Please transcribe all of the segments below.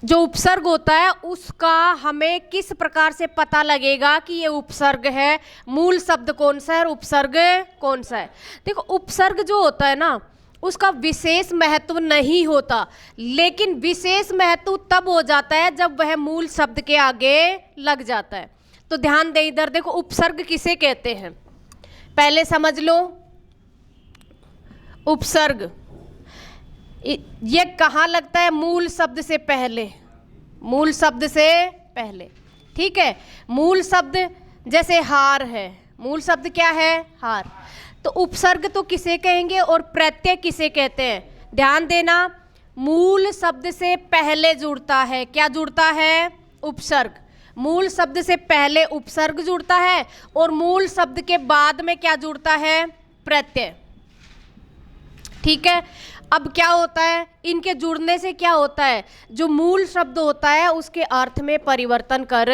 जो उपसर्ग होता है उसका हमें किस प्रकार से पता लगेगा कि ये उपसर्ग है, मूल शब्द कौन सा है और उपसर्ग कौन सा है। देखो उपसर्ग जो होता है ना उसका विशेष महत्व नहीं होता, लेकिन विशेष महत्व तब हो जाता है जब वह मूल शब्द के आगे लग जाता है। तो ध्यान दे इधर, देखो उपसर्ग किसे कहते हैं पहले समझ लो। उपसर्ग ये कहाँ लगता है? मूल शब्द से पहले, मूल शब्द से पहले, ठीक है। मूल शब्द जैसे हार है, मूल शब्द क्या है? हार। तो उपसर्ग तो किसे कहेंगे और प्रत्यय किसे कहते हैं? ध्यान देना, मूल शब्द से पहले जुड़ता है, क्या जुड़ता है? उपसर्ग। मूल शब्द से पहले उपसर्ग जुड़ता है और मूल शब्द के बाद में क्या जुड़ता है? प्रत्यय, ठीक है। अब क्या होता है, इनके जुड़ने से क्या होता है, जो मूल शब्द होता है उसके अर्थ में परिवर्तन कर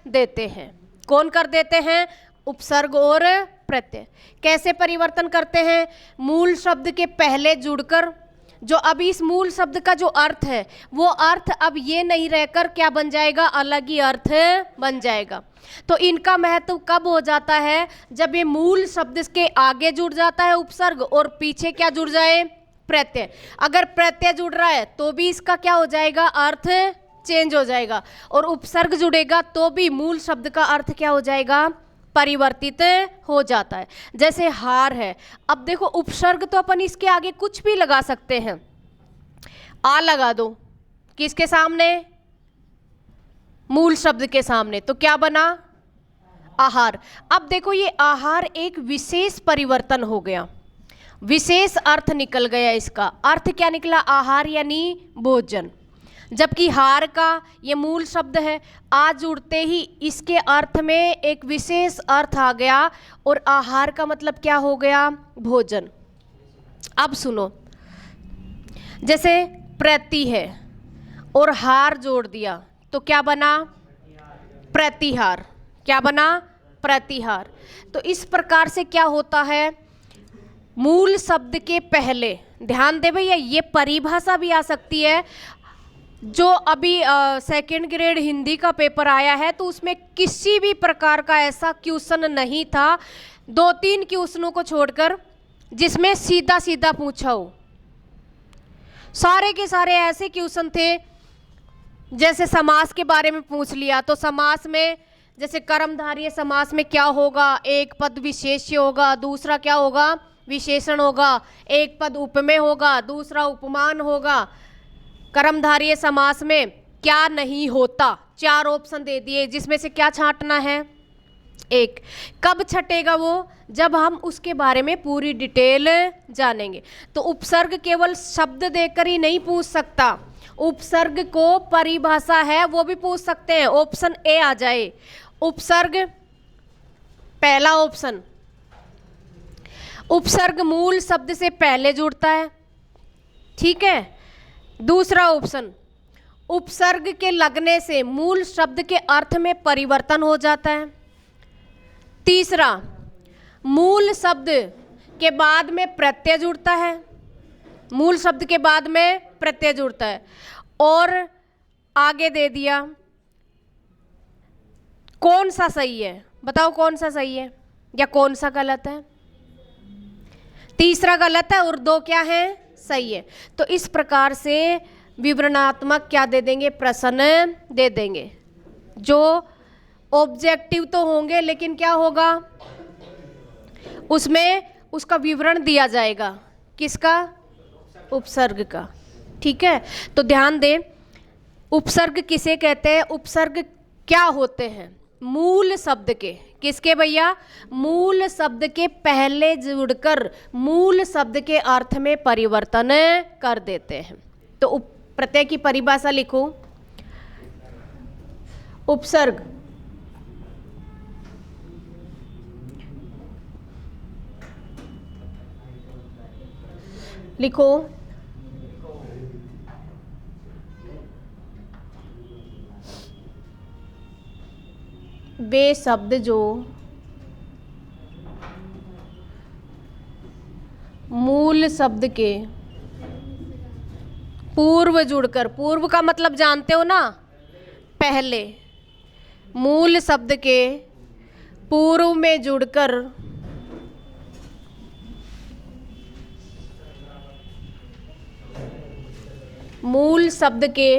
देते हैं। कौन कर देते हैं? उपसर्ग और प्रत्यय। कैसे परिवर्तन करते हैं? मूल शब्द के पहले जुड़कर, जो अभी इस मूल शब्द का जो अर्थ है वो अर्थ अब ये नहीं रहकर क्या बन जाएगा? अलग ही अर्थ बन जाएगा। तो इनका महत्व कब हो जाता है? जब ये मूल शब्द के आगे जुड़ जाता है उपसर्ग और पीछे क्या जुड़ जाए? प्रत्यय। अगर प्रत्यय जुड़ रहा है तो भी इसका क्या हो जाएगा? अर्थ चेंज हो जाएगा, और उपसर्ग जुड़ेगा तो भी मूल शब्द का अर्थ क्या हो जाएगा? परिवर्तित हो जाता है। जैसे हार है, अब देखो उपसर्ग तो अपन इसके आगे कुछ भी लगा सकते हैं। आ लगा दो किसके सामने? मूल शब्द के सामने, तो क्या बना? आहार। अब देखो ये आहार एक विशेष परिवर्तन हो गया, विशेष अर्थ निकल गया। इसका अर्थ क्या निकला? आहार यानी भोजन। जबकि हार का ये मूल शब्द है, आ जुड़ते ही इसके अर्थ में एक विशेष अर्थ आ गया, और आहार का मतलब क्या हो गया? भोजन। अब सुनो, जैसे प्रति है और हार जोड़ दिया तो क्या बना? प्रतिहार। क्या बना? प्रतिहार। तो इस प्रकार से क्या होता है, मूल शब्द के पहले, ध्यान दे भैया, ये परिभाषा भी आ सकती है। जो अभी सेकंड ग्रेड हिंदी का पेपर आया है तो उसमें किसी भी प्रकार का ऐसा क्वेश्चन नहीं था, 2-3 क्वेश्चनों को छोड़कर, जिसमें सीधा सीधा पूछा हो। सारे के सारे ऐसे क्वेश्चन थे, जैसे समास के बारे में पूछ लिया तो समास में जैसे कर्मधारय समास में क्या होगा? एक पद विशेष्य होगा, दूसरा क्या होगा? विशेषण होगा। एक पद उपमेय होगा, दूसरा उपमान होगा। कर्मधारय समास में क्या नहीं होता? 4 ऑप्शन दे दिए, जिसमें से क्या छांटना है? एक। कब छटेगा वो? जब हम उसके बारे में पूरी डिटेल जानेंगे। तो उपसर्ग केवल शब्द देकर ही नहीं पूछ सकता, उपसर्ग को परिभाषा है वो भी पूछ सकते हैं। ऑप्शन ए आ जाए, उपसर्ग। पहला ऑप्शन, उपसर्ग मूल शब्द से पहले जुड़ता है, ठीक है। दूसरा ऑप्शन, उपसर्ग के लगने से मूल शब्द के अर्थ में परिवर्तन हो जाता है। तीसरा, मूल शब्द के बाद में प्रत्यय जुड़ता है, मूल शब्द के बाद में प्रत्यय जुड़ता है। और आगे दे दिया, कौन सा सही है? बताओ कौन सा सही है या कौन सा गलत है? तीसरा गलत है और 2 क्या है? सही है। तो इस प्रकार से विवरणात्मक क्या दे देंगे? प्रश्न दे देंगे, जो ऑब्जेक्टिव तो होंगे, लेकिन क्या होगा उसमें? उसका विवरण दिया जाएगा। किसका? उपसर्ग का, ठीक है। तो ध्यान दें, उपसर्ग किसे कहते हैं? उपसर्ग क्या होते हैं? मूल शब्द के, किसके भैया? मूल शब्द के पहले जुड़कर मूल शब्द के अर्थ में परिवर्तन कर देते हैं। तो प्रत्यय की परिभाषा लिखो। उपसर्ग लिखो। वे शब्द जो मूल शब्द के पूर्व जुड़कर, पूर्व का मतलब जानते हो ना, पहले। मूल शब्द के पूर्व में जुड़कर मूल शब्द के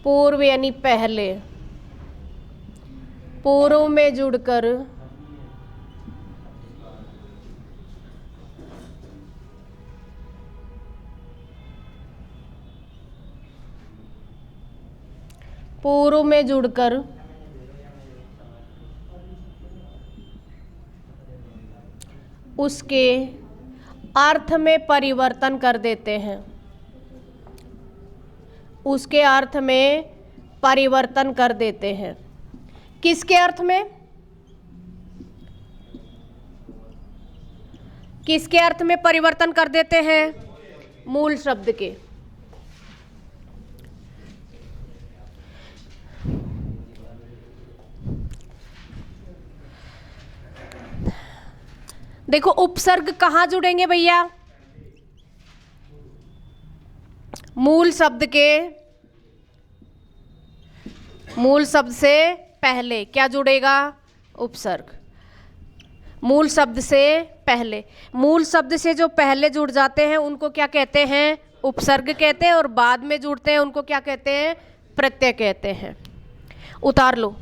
पूर्व यानी पहले, पूर्व में जुड़कर पूर्व में जुड़कर उसके अर्थ में परिवर्तन कर देते हैं, उसके अर्थ में परिवर्तन कर देते हैं। किसके अर्थ में? किसके अर्थ में परिवर्तन कर देते हैं? मूल शब्द के। देखो उपसर्ग कहाँ जुड़ेंगे भैया? मूल शब्द के, मूल शब्द से पहले क्या जुड़ेगा? उपसर्ग। मूल शब्द से पहले, मूल शब्द से जो पहले जुड़ जाते हैं उनको क्या कहते हैं? उपसर्ग कहते हैं, और बाद में जुड़ते हैं उनको क्या कहते हैं? प्रत्यय कहते हैं। उतार लो।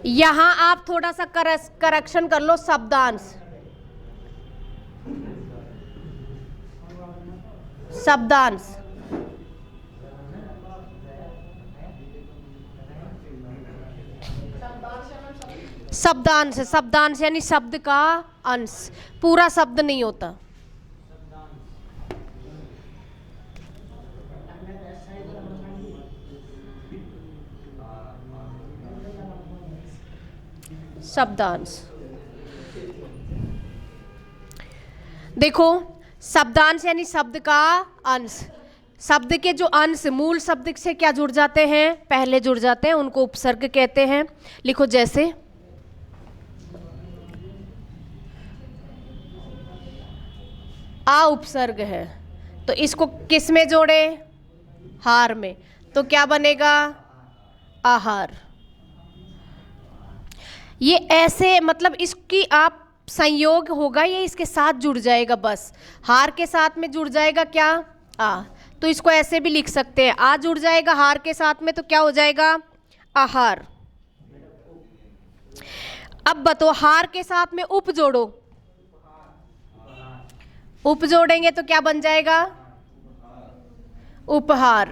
यहां आप थोड़ा सा करेक्शन कर लो शब्दांश। शब्दांश, शब्दांश, शब्दांश यानी शब्द का अंश, पूरा शब्द नहीं होता। शब्दांश। देखो शब्दांश यानी शब्द का अंश। शब्द के जो अंश मूल शब्द से क्या जुड़ जाते हैं? पहले जुड़ जाते हैं, उनको उपसर्ग कहते हैं। लिखो जैसे आ उपसर्ग है, तो इसको किस में जोड़े? हार में, तो क्या बनेगा? आहार। ये ऐसे मतलब इसकी आप संयोग होगा, ये इसके साथ जुड़ जाएगा, बस हार के साथ में जुड़ जाएगा क्या? आ। तो इसको ऐसे भी लिख सकते हैं, आ जुड़ जाएगा हार के साथ में तो क्या हो जाएगा? आहार। अब बताओ हार के साथ में उप जोड़ो, उप जोड़ेंगे तो क्या बन जाएगा? उपहार।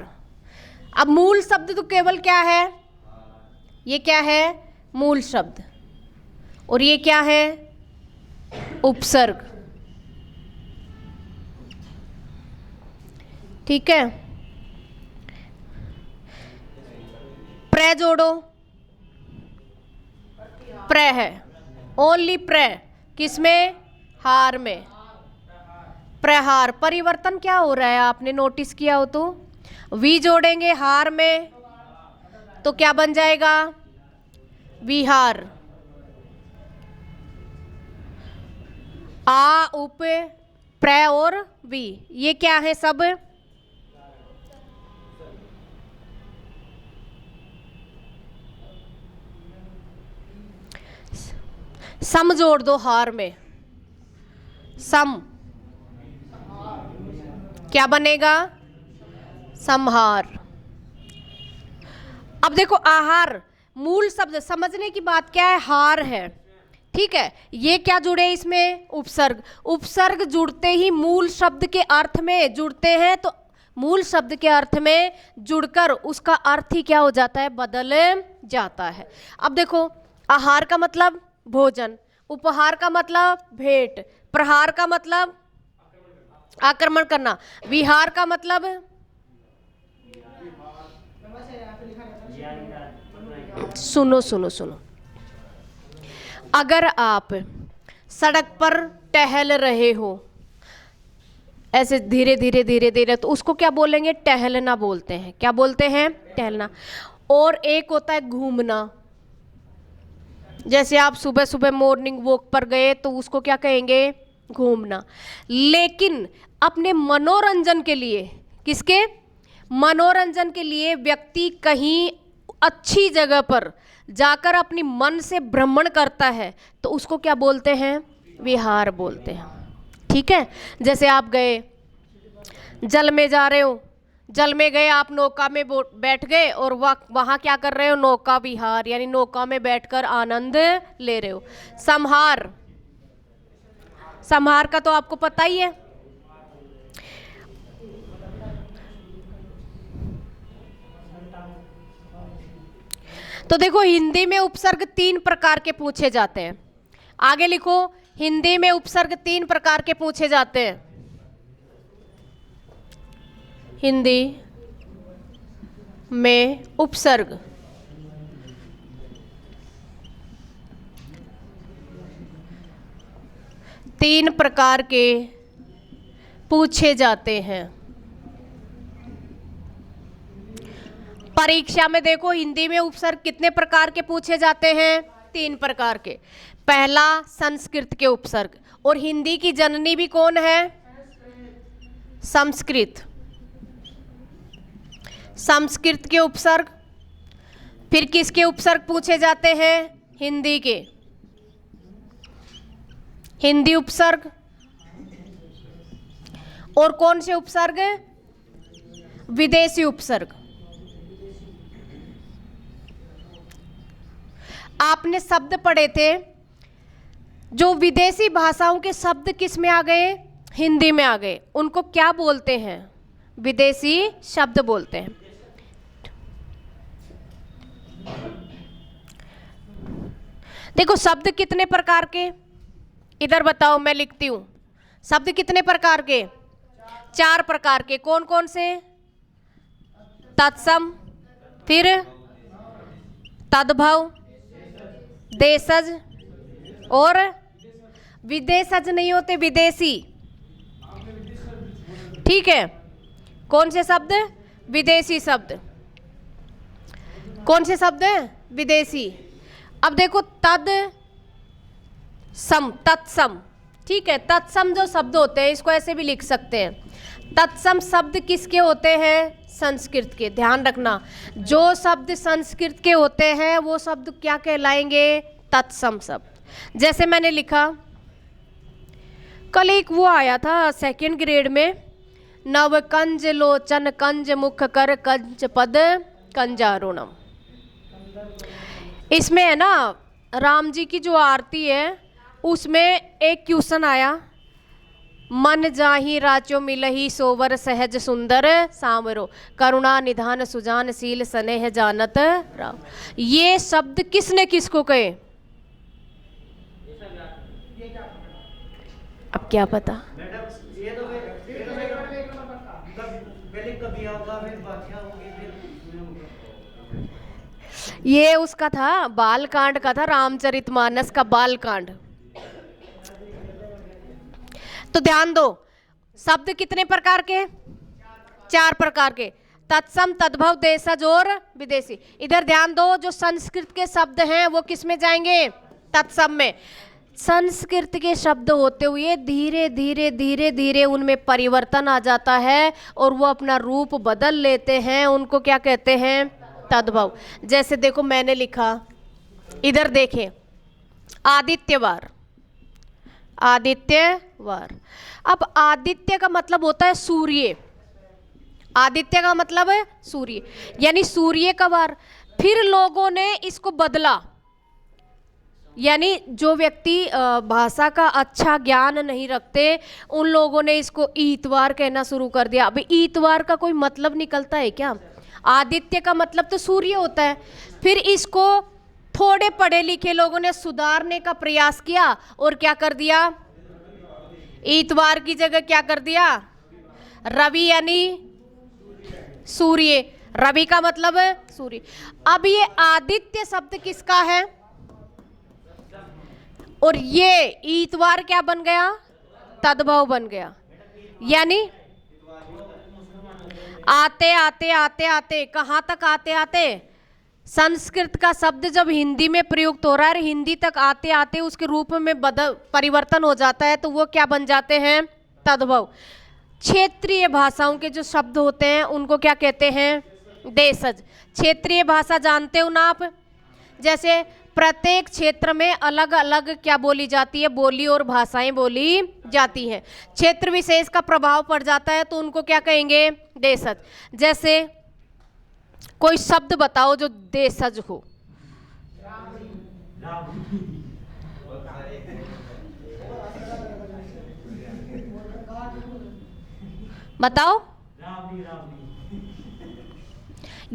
अब मूल शब्द तो केवल क्या है? ये क्या है? मूल शब्द। और ये क्या है? उपसर्ग। ठीक है। प्र जोड़ो, प्र है, ओनली प्र, किसमें? हार में। प्रहार। परिवर्तन क्या हो रहा है आपने नोटिस किया हो तो? वी जोड़ेंगे हार में तो क्या बन जाएगा? विहार। आ उप प्र और वी, ये क्या है सब? सम जोड़ दो हार में, सम, क्या बनेगा? संहार। अब देखो आहार मूल शब्द, समझने की बात क्या है? हार है, ठीक है। ये क्या जुड़े इसमें? उपसर्ग। उपसर्ग जुड़ते ही मूल शब्द के अर्थ में जुड़ते हैं, तो मूल शब्द के अर्थ में जुड़कर उसका अर्थ ही क्या हो जाता है? बदल जाता है। अब देखो आहार का मतलब भोजन, उपहार का मतलब भेंट, प्रहार का मतलब आक्रमण करना, विहार का मतलब सुनो सुनो सुनो, अगर आप सड़क पर टहल रहे हो, ऐसे धीरे धीरे धीरे धीरे, तो उसको क्या बोलेंगे? टहलना बोलते हैं। क्या बोलते हैं? टहलना। और एक होता है घूमना। जैसे आप सुबह सुबह मॉर्निंग वॉक पर गए तो उसको क्या कहेंगे? घूमना। लेकिन अपने मनोरंजन के लिए, किसके? मनोरंजन के लिए व्यक्ति कहीं अच्छी जगह पर जाकर अपनी मन से भ्रमण करता है तो उसको क्या बोलते हैं? विहार बोलते हैं। ठीक है। जैसे आप गए जल में जा रहे हो, जल में गए, आप नौका में बैठ गए और वहाँ क्या कर रहे हो? नौका विहार, यानी नौका में बैठकर आनंद ले रहे हो। संहार, संहार का तो आपको पता ही है। तो देखो हिंदी में उपसर्ग 3 प्रकार के पूछे जाते हैं। आगे लिखो, हिंदी में उपसर्ग 3 प्रकार के पूछे जाते हैं। हिंदी में उपसर्ग 3 प्रकार के पूछे जाते हैं। परीक्षा में देखो हिंदी में उपसर्ग कितने प्रकार के पूछे जाते हैं? 3 प्रकार के। पहला संस्कृत के उपसर्ग, और हिंदी की जननी भी कौन है? संस्कृत। संस्कृत के उपसर्ग। फिर किसके उपसर्ग पूछे जाते हैं? हिंदी के। हिंदी उपसर्ग। और कौन से उपसर्ग? विदेशी उपसर्ग। आपने शब्द पढ़े थे, जो विदेशी भाषाओं के शब्द किस में आ गए? हिंदी में आ गए। उनको क्या बोलते हैं? विदेशी शब्द बोलते हैं। देखो शब्द कितने प्रकार के, इधर बताओ, मैं लिखती हूं। शब्द कितने प्रकार के? 4 प्रकार के। कौन कौन से? तत्सम, फिर तद्भव, देशज, और विदेशज नहीं होते, विदेशी। ठीक है। कौन से शब्द? विदेशी शब्द। कौन से शब्द? विदेशी। अब देखो तद सम, तत्सम। ठीक है। तत्सम जो शब्द होते हैं, इसको ऐसे भी लिख सकते हैं। तत्सम शब्द किसके होते हैं? संस्कृत के। ध्यान रखना, जो शब्द संस्कृत के होते हैं वो शब्द क्या कहलाएंगे? तत्सम शब्द। जैसे मैंने लिखा, कल एक वो आया था 2nd ग्रेड में, नव कंज लोचन कंज मुख कर कंज पद कंजारुणम। इसमें है ना राम जी की जो आरती है उसमें एक क्वेश्चन आया, मन जाहि राचो मिलहि सोवर सहज सुंदर सामरो करुणा निधान सुजान शील स्नेह जानत राम। ये शब्द किसने किसको कहे? अब क्या पता। ये उसका था, बालकांड का था, रामचरितमानस का बालकांड। तो ध्यान दो, शब्द कितने प्रकार के? 4 प्रकार के। तत्सम, तद्भव, देशज और विदेशी। इधर ध्यान दो, जो संस्कृत के शब्द हैं वो किस में जाएंगे? तत्सम में। संस्कृत के शब्द होते हुए धीरे धीरे धीरे धीरे उनमें परिवर्तन आ जाता है और वो अपना रूप बदल लेते हैं, उनको क्या कहते हैं? तद्भव। जैसे देखो मैंने लिखा, इधर देखें, आदित्यवार। आदित्यवार। अब आदित्य का मतलब होता है सूर्य। आदित्य का मतलब है सूर्य, यानी सूर्य का वार। फिर लोगों ने इसको बदला, यानी जो व्यक्ति भाषा का अच्छा ज्ञान नहीं रखते उन लोगों ने इसको ईतवार कहना शुरू कर दिया। अभी ईतवार का कोई मतलब निकलता है क्या? आदित्य का मतलब तो सूर्य होता है। फिर इसको थोड़े पढ़े लिखे लोगों ने सुधारने का प्रयास किया और क्या कर दिया? ईतवार की जगह क्या कर दिया? रवि, यानी सूर्य। रवि का मतलब है सूर्य। अब ये आदित्य शब्द किसका है? और ये ईतवार क्या बन गया? तद्भव बन गया। यानी आते आते आते आते, कहाँ तक आते आते? संस्कृत का शब्द जब हिंदी में प्रयुक्त हो रहा है, हिंदी तक आते आते उसके रूप में परिवर्तन हो जाता है, तो वो क्या बन जाते हैं? तद्भव। क्षेत्रीय भाषाओं के जो शब्द होते हैं उनको क्या कहते हैं? देशज। क्षेत्रीय भाषा जानते हो ना आप? जैसे प्रत्येक क्षेत्र में अलग अलग क्या बोली जाती है? बोली और भाषाएं बोली जाती हैं। क्षेत्र विशेष का प्रभाव पड़ जाता है तो उनको क्या कहेंगे? देशज। जैसे कोई शब्द बताओ जो देशज हो। बताओ।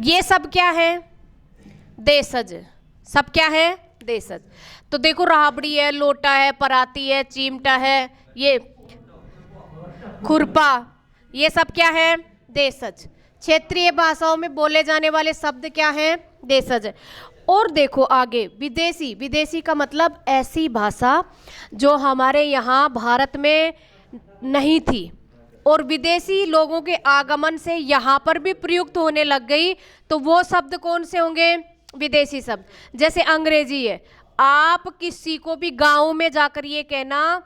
ये सब क्या है? देशज। सब क्या है? देशज। तो देखो, राबड़ी है, लोटा है, पराती है, चिमटा है, ये खुरपा, ये सब क्या है? देशज। क्षेत्रीय भाषाओं में बोले जाने वाले शब्द क्या हैं? देशज। और देखो आगे, विदेशी। विदेशी का मतलब ऐसी भाषा जो हमारे यहाँ भारत में नहीं थी और विदेशी लोगों के आगमन से यहाँ पर भी प्रयुक्त होने लग गई, तो वो शब्द कौन से होंगे? विदेशी शब्द। जैसे अंग्रेजी है, आप किसी को भी गांव में जाकर ये कहना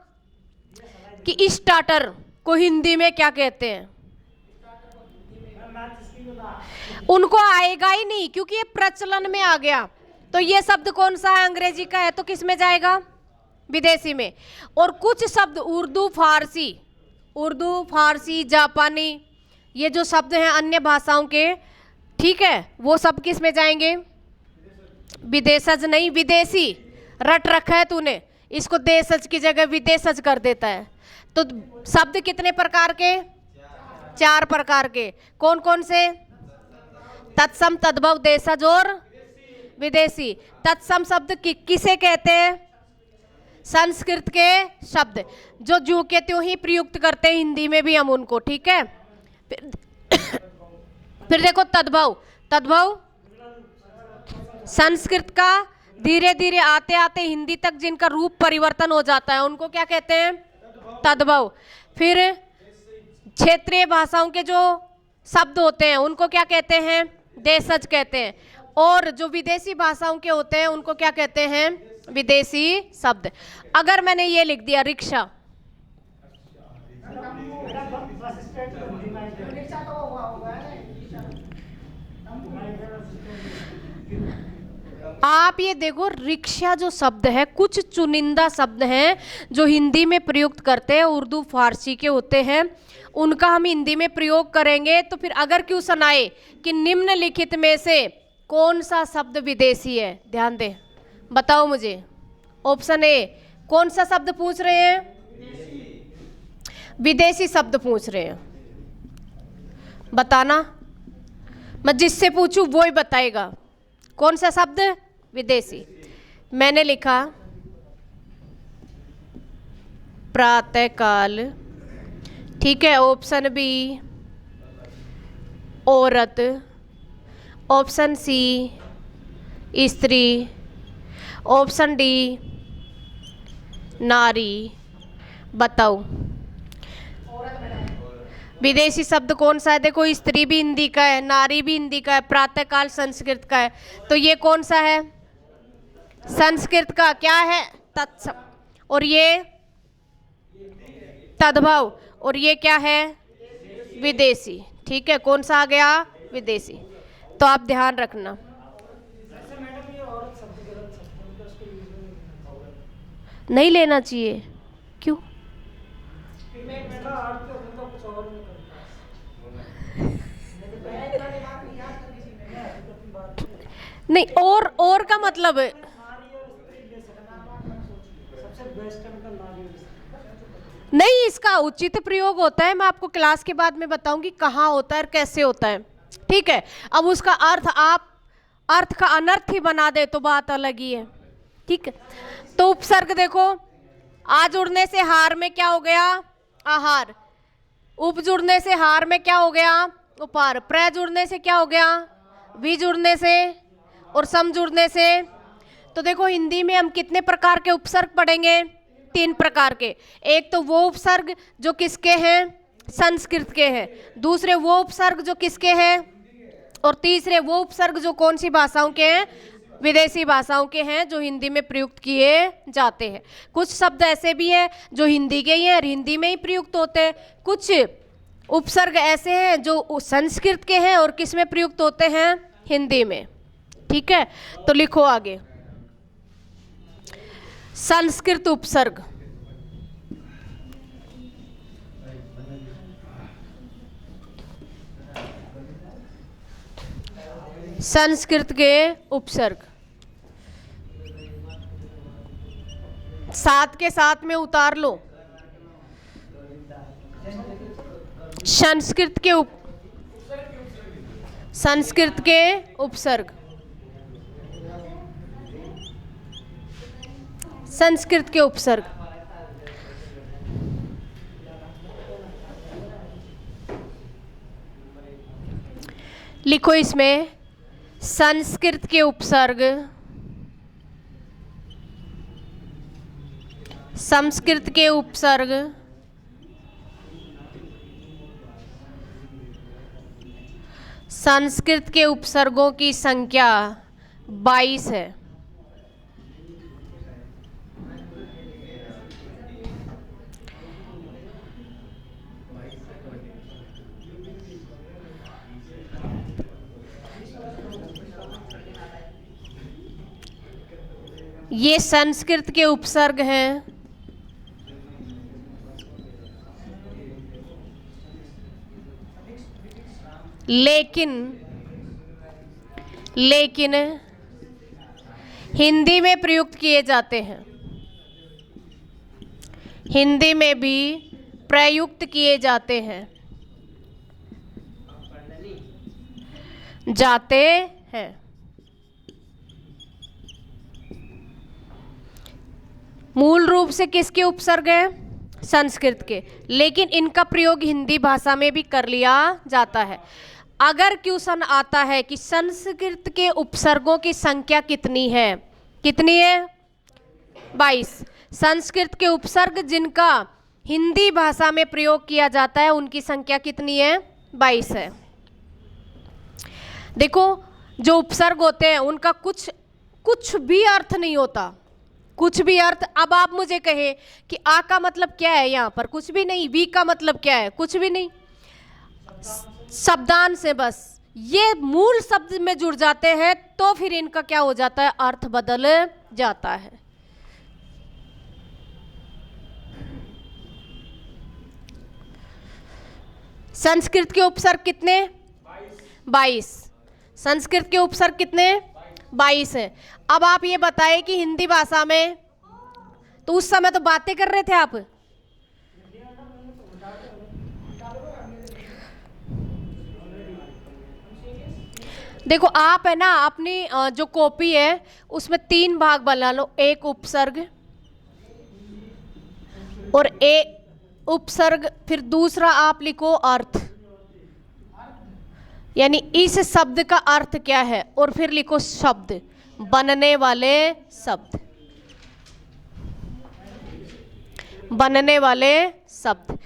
कि स्टार्टर को हिंदी में क्या कहते हैं, उनको आएगा ही नहीं, क्योंकि ये प्रचलन में आ गया। तो ये शब्द कौन सा है? अंग्रेजी का है, तो किस में जाएगा? विदेशी में। और कुछ शब्द उर्दू फारसी जापानी, ये जो शब्द हैं अन्य भाषाओं के, ठीक है, वो सब किस में जाएंगे? विदेशज नहीं, विदेशी। रट रखा है तूने, इसको देशज की जगह विदेशज कर देता है। तो शब्द कितने प्रकार के? 4 प्रकार के। कौन कौन से? तत्सम, तद्भव, देशज और विदेशी। तत्सम शब्द किसे कहते हैं? संस्कृत के शब्द जो ज्यों के त्यों ही प्रयुक्त करते हैं हिंदी में भी हम उनको, ठीक है। फिर देखो तद्भव। तद्भव संस्कृत का धीरे धीरे आते आते हिंदी तक जिनका रूप परिवर्तन हो जाता है उनको क्या कहते हैं? तद्भव। फिर क्षेत्रीय भाषाओं के जो शब्द होते हैं उनको क्या कहते हैं? देशज कहते हैं। और जो विदेशी भाषाओं के होते हैं उनको क्या कहते हैं? विदेशी शब्द। अगर मैंने ये लिख दिया रिक्शा, आप ये देखो, रिक्शा जो शब्द है, कुछ चुनिंदा शब्द हैं जो हिंदी में प्रयुक्त करते हैं, उर्दू फारसी के होते हैं, उनका हम हिंदी में प्रयोग करेंगे। तो फिर अगर क्वेश्चन आए कि निम्नलिखित में से कौन सा शब्द विदेशी है, ध्यान दें, बताओ मुझे। ऑप्शन ए, कौन सा शब्द पूछ रहे हैं? विदेशी शब्द पूछ रहे हैं, बताना। मैं जिससे पूछूं वो ही बताएगा कौन सा शब्द? विदेशी। मैंने लिखा प्रातःकाल, ठीक है। ऑप्शन बी औरत, ऑप्शन सी स्त्री, ऑप्शन डी नारी। बताओ विदेशी शब्द कौन सा है? देखो, स्त्री भी हिंदी का है, नारी भी हिंदी का है, प्रातःकाल संस्कृत का है, तो ये कौन सा है? संस्कृत का। क्या है? तत्सम। और ये तद्भव। और ये क्या है? विदेशी। ठीक है, कौन सा आ गया? विदेशी। तो आप ध्यान रखना। नहीं लेना चाहिए, क्यों? नहीं, और का मतलब है नहीं, इसका उचित प्रयोग होता है। मैं आपको क्लास के बाद में बताऊंगी कहाँ होता है और कैसे होता है, ठीक है। अब उसका अर्थ आप अर्थ का अनर्थ ही बना दे तो बात अलग ही है, ठीक है। तो उपसर्ग देखो, आ जुड़ने से हार में क्या हो गया? आहार। उप जुड़ने से हार में क्या हो गया? उपार। प्र जुड़ने से क्या हो गया? वी जुड़ने से। और सम जुड़ने से। तो देखो, हिंदी में हम कितने प्रकार के उपसर्ग पढ़ेंगे? 3 प्रकार के। एक तो वो उपसर्ग जो किसके हैं? संस्कृत के हैं, दूसरे वो उपसर्ग जो किसके हैं, और तीसरे वो उपसर्ग जो कौन सी भाषाओं के हैं, विदेशी भाषाओं के हैं, जो हिंदी में प्रयुक्त किए जाते हैं। कुछ शब्द ऐसे भी हैं जो हिंदी के ही हैं और हिंदी में ही प्रयुक्त होते हैं, कुछ उपसर्ग ऐसे हैं जो संस्कृत के हैं और किस में प्रयुक्त होते हैं, हिंदी में। ठीक है, तो लिखो आगे, संस्कृत उपसर्ग। संस्कृत के उपसर्ग साथ के साथ में उतार लो। संस्कृत के संस्कृत के उपसर्ग, संस्कृत के उपसर्ग। लिखो इसमें संस्कृत के उपसर्ग, संस्कृत के उपसर्ग संस्कृत के उपसर्गों की संख्या 22 है। ये संस्कृत के उपसर्ग हैं, लेकिन हिंदी में प्रयुक्त किए जाते हैं, हिंदी में भी प्रयुक्त किए जाते हैं, जाते हैं। मूल रूप से किसके उपसर्ग हैं, संस्कृत के, लेकिन इनका प्रयोग हिंदी भाषा में भी कर लिया जाता है। अगर क्वेश्चन आता है कि संस्कृत के उपसर्गों की संख्या कितनी है, कितनी है, 22। संस्कृत के उपसर्ग जिनका हिंदी भाषा में प्रयोग किया जाता है उनकी संख्या कितनी है, 22 है। देखो, जो उपसर्ग होते हैं उनका कुछ भी अर्थ नहीं होता, कुछ भी अर्थ। अब आप मुझे कहें कि आ का मतलब क्या है, यहाँ पर कुछ भी नहीं, वी का मतलब क्या है, कुछ भी नहीं, शब्दांश से बस ये मूल शब्द में जुड़ जाते हैं तो फिर इनका क्या हो जाता है, अर्थ बदल जाता है। संस्कृत के उपसर्ग कितने, 22। संस्कृत के उपसर्ग कितने, 22 है। अब आप ये बताएं कि हिंदी भाषा में, तो उस समय तो बातें कर रहे थे आप, देखो आप है ना, अपनी जो कॉपी है उसमें 3 भाग बना लो, एक उपसर्ग और एक उपसर्ग, फिर दूसरा आप लिखो अर्थ, यानी इस शब्द का अर्थ क्या है, और फिर लिखो शब्द, बनने वाले शब्द, बनने वाले शब्द।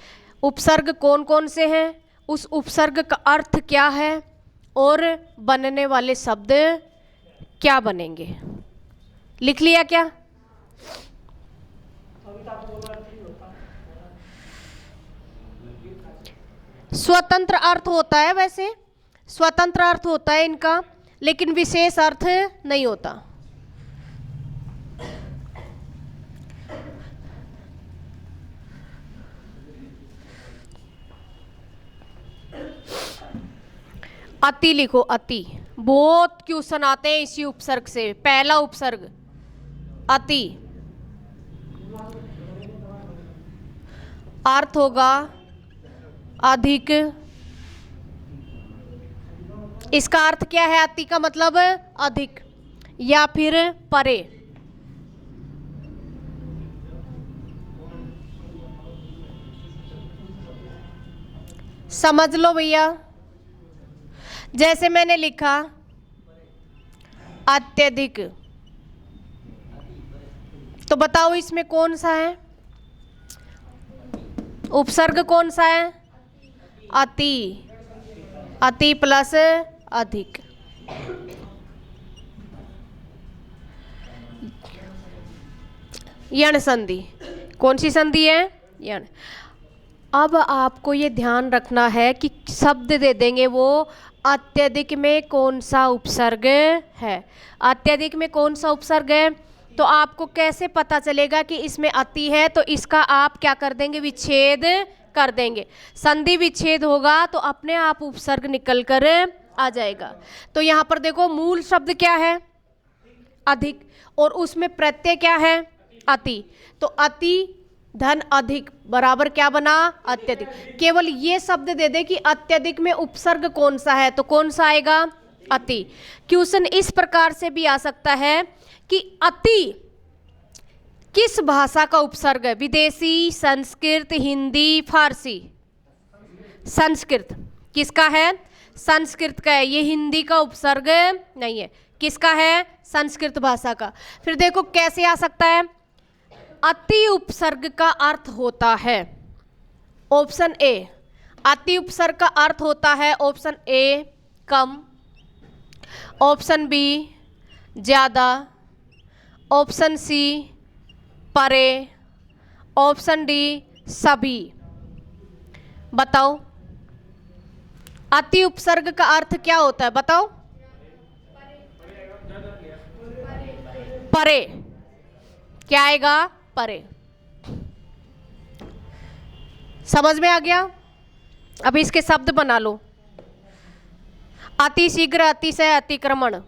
उपसर्ग कौन कौन से हैं, उस उपसर्ग का अर्थ क्या है, और बनने वाले शब्द क्या बनेंगे। लिख लिया क्या? स्वतंत्र अर्थ होता है, वैसे स्वतंत्र अर्थ होता है इनका, लेकिन विशेष अर्थ नहीं होता। अति लिखो, अति। बहुत क्वेश्चन आते हैं इसी उपसर्ग से। पहला उपसर्ग अति, अर्थ होगा अधिक। इसका अर्थ क्या है, अति का मतलब अधिक या फिर परे। समझ लो भैया, जैसे मैंने लिखा अत्यधिक, तो बताओ इसमें कौन सा है, उपसर्ग कौन सा है, अति, अति प्लस अधिक। यण संधि, कौन सी संधि है? यण। अब आपको ये ध्यान रखना है कि शब्द दे देंगे वो अत्यधिक में कौन सा उपसर्ग है। अत्यधिक में कौन सा उपसर्ग है तो आपको कैसे पता चलेगा कि इसमें अति है, तो इसका आप क्या कर देंगे? विच्छेद कर देंगे। संधि विच्छेद होगा तो अपने आप उपसर्ग निकल कर आ जाएगा। तो यहाँ पर देखो मूल शब्द क्या है? अधिक, और उसमें प्रत्यय क्या है? अति। तो अति धन अधिक बराबर क्या बना? अत्यधिक। केवल ये शब्द दे दे कि अत्यधिक में उपसर्ग कौन सा है, तो कौन सा आएगा? अति। क्वेश्चन इस प्रकार से भी आ सकता है कि अति किस भाषा का उपसर्ग है? विदेशी, संस्कृत, हिंदी, फारसी। संस्कृत किसका है? संस्कृत का है। ये हिंदी का उपसर्ग नहीं है। किसका है? संस्कृत भाषा का। फिर देखो कैसे आ सकता है। अति उपसर्ग का अर्थ होता है, ऑप्शन ए, अति उपसर्ग का अर्थ होता है ऑप्शन ए कम, ऑप्शन बी ज़्यादा, ऑप्शन सी परे, ऑप्शन डी सभी। बताओ अति उपसर्ग का अर्थ क्या होता है? बताओ। परे। क्या आएगा? परे। समझ में आ गया? अब इसके शब्द बना लो। अति शीघ्र, अतिशय, अतिक्रमण।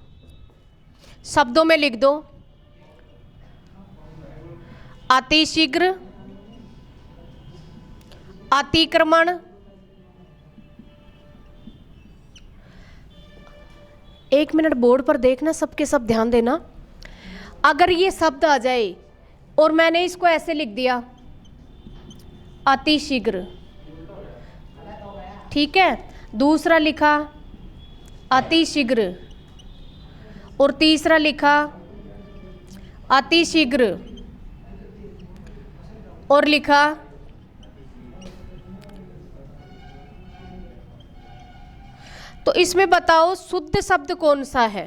शब्दों में लिख दो। अति शीघ्र, अतिक्रमण, एक मिनट बोर्ड पर देखना, सबके सब ध्यान देना। अगर ये शब्द आ जाए और मैंने इसको ऐसे लिख दिया अति शीघ्र, ठीक है, दूसरा लिखा अति शीघ्र और तीसरा लिखा अति शीघ्र और लिखा तो इसमें बताओ शुद्ध शब्द कौन सा है?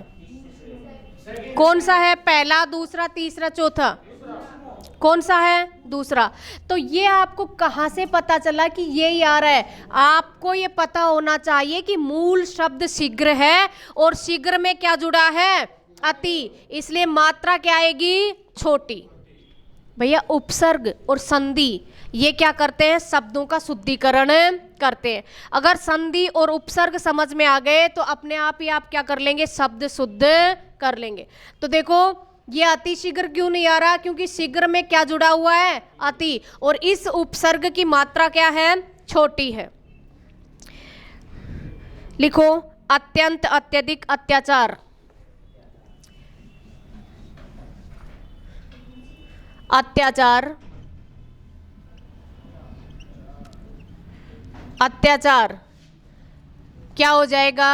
कौन सा है? पहला, दूसरा, तीसरा, चौथा? कौन सा है? दूसरा। तो ये आपको कहाँ से पता चला कि ये ही आ रहा है? आपको ये पता होना चाहिए कि मूल शब्द शीघ्र है और शीघ्र में क्या जुड़ा है? अति। इसलिए मात्रा क्या आएगी? छोटी। भैया उपसर्ग और संधि ये क्या करते हैं? शब्दों का शुद्धिकरण करते हैं। अगर संधि और उपसर्ग समझ में आ गए तो अपने आप ही आप क्या कर लेंगे? शब्द शुद्ध कर लेंगे। तो देखो ये अति शीघ्र क्यों नहीं आ रहा? क्योंकि शीघ्र में क्या जुड़ा हुआ है? अति। और इस उपसर्ग की मात्रा क्या है? छोटी है। लिखो अत्यंत, अत्यधिक, अत्याचार। अत्याचार, अत्याचार क्या हो जाएगा?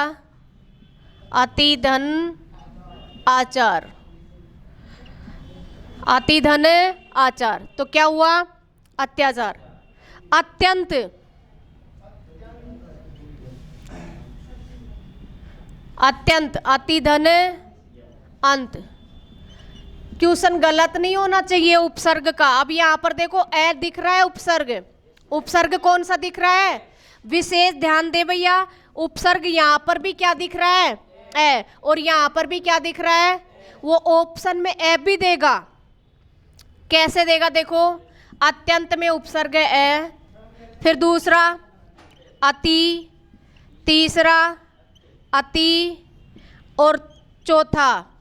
अति धन आचार। अति धन आचार तो क्या हुआ? अत्याचार। अत्यंत, अत्यंत, अति धन अंत। क्वेश्चन गलत नहीं होना चाहिए उपसर्ग का। अब यहाँ पर देखो ए दिख रहा है उपसर्ग। उपसर्ग कौन सा दिख रहा है? विशेष ध्यान दे भैया। उपसर्ग यहाँ पर भी क्या दिख रहा है? ए। और यहाँ पर भी क्या दिख रहा है? वो ऑप्शन में ए भी देगा। कैसे देगा? देखो अत्यंत में उपसर्ग है ए, फिर दूसरा अति, तीसरा अति और चौथा